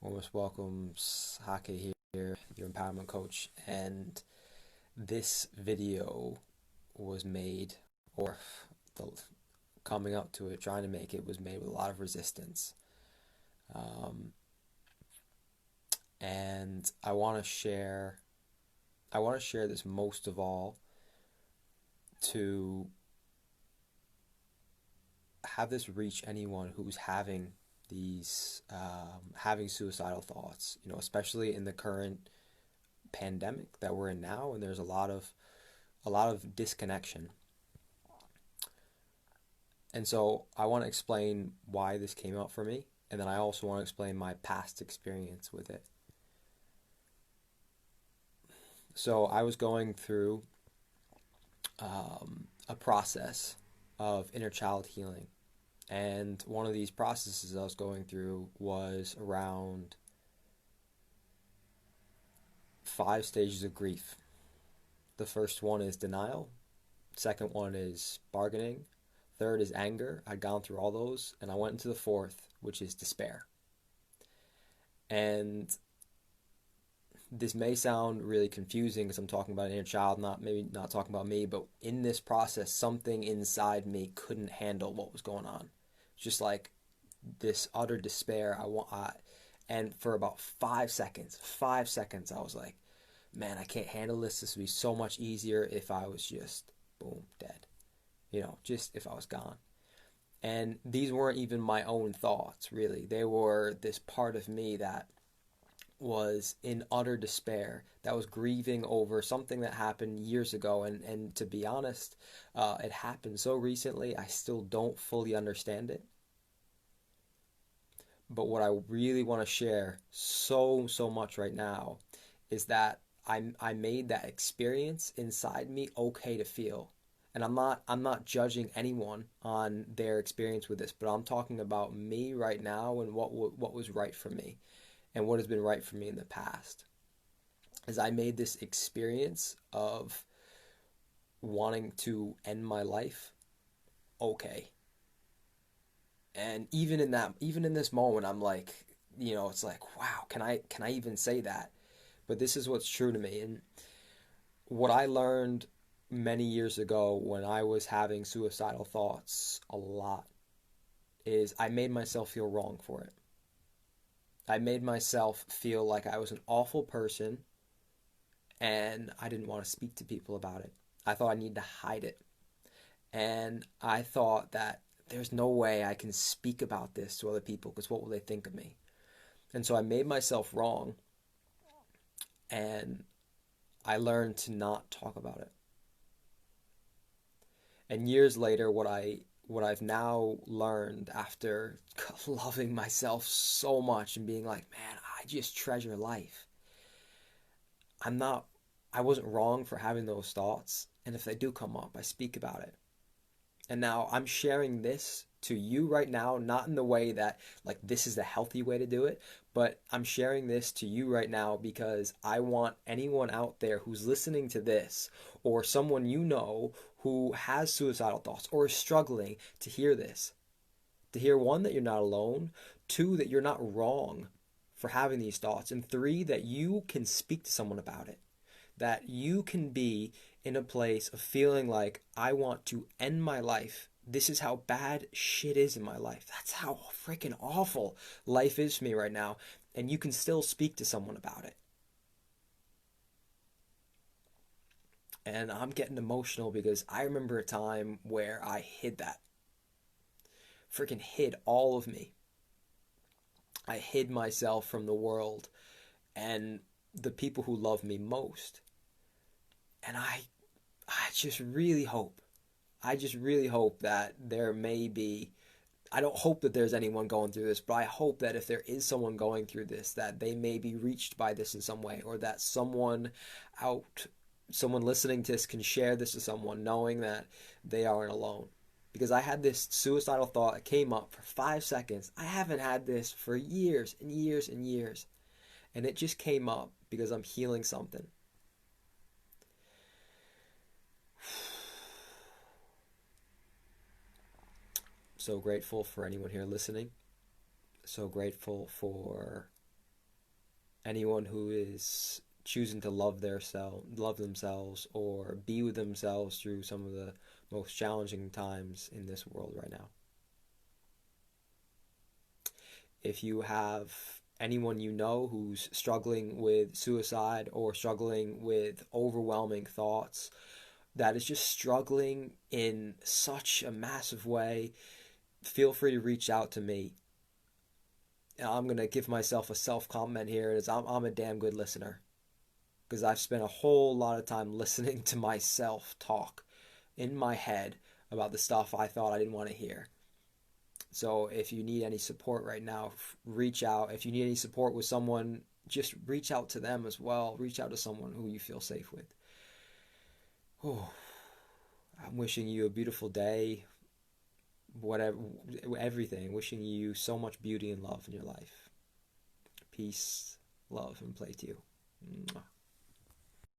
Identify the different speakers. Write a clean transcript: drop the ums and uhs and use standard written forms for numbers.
Speaker 1: Almost welcome, Hake here, your empowerment coach, and this video was made, or the coming up to it, trying to make it, was made with a lot of resistance. Um, and I want to share this most of all to have this reach anyone who's having suicidal thoughts, especially in the current pandemic that we're in now, and there's a lot of disconnection. And so I want to explain why this came out for me, and then I also want to explain my past experience with it. So I was going through a process of inner child healing. And one of these processes I was going through was around 5 stages of grief. The first one is denial. Second one is bargaining. Third is anger. I'd gone through all those, and I went into the fourth, which is despair. And this may sound really confusing because I'm talking about an inner child, maybe not talking about me, but in this process, something inside me couldn't handle what was going on. Just like this utter despair. And for about 5 seconds, I was like, man, I can't handle this. This would be so much easier if I was just, boom, dead. Just if I was gone. And these weren't even my own thoughts, really. They were this part of me that was in utter despair, that was grieving over something that happened years ago. And to be honest, it happened so recently, I still don't fully understand it. But what I really want to share so much right now is that I made that experience inside me okay to feel. And I'm not judging anyone on their experience with this, but I'm talking about me right now and what was right for me and what has been right for me in the past. Is I made this experience of wanting to end my life okay. And even in this moment, I'm like, it's like, wow, can I even say that? But this is what's true to me. And what I learned many years ago when I was having suicidal thoughts a lot is I made myself feel wrong for it. I made myself feel like I was an awful person, and I didn't want to speak to people about it. I thought I needed to hide it. And I thought that there's no way I can speak about this to other people because what will they think of me? And so I made myself wrong, and I learned to not talk about it. And years later, what I've now learned after loving myself so much and being like, man, I just treasure life. I wasn't wrong for having those thoughts. And if they do come up, I speak about it. And now I'm sharing this to you right now, not in the way that like this is the healthy way to do it, but I'm sharing this to you right now because I want anyone out there who's listening to this or someone who has suicidal thoughts or is struggling to hear this. To hear, one, that you're not alone, two, that you're not wrong for having these thoughts, and three, that you can speak to someone about it. That you can be in a place of feeling like, I want to end my life. This is how bad shit is in my life. That's how freaking awful life is for me right now. And you can still speak to someone about it. And I'm getting emotional because I remember a time where I hid that. Freaking hid all of me. I hid myself from the world and the people who love me most. And I just really hope that there may be, I don't hope that there's anyone going through this, but I hope that if there is someone going through this, that they may be reached by this in some way, or that someone listening to this can share this to someone knowing that they aren't alone. Because I had this suicidal thought that came up for 5 seconds. I haven't had this for years and years and years. And it just came up because I'm healing something. So grateful for anyone here listening. So grateful for anyone who is choosing to love themselves, or be with themselves through some of the most challenging times in this world right now. If you have anyone you know who's struggling with suicide or struggling with overwhelming thoughts, that is just struggling in such a massive way, feel free to reach out to me. I'm going to give myself a self comment here, is I'm a damn good listener, because I've spent a whole lot of time listening to myself talk in my head about the stuff I thought I didn't want to hear. So if you need any support right now, reach out. If you need any support with someone, just reach out to them as well. Reach out to someone who you feel safe with. Oh, I'm wishing you a beautiful day, whatever, everything. Wishing you so much beauty and love in your life. Peace, love, and play to you.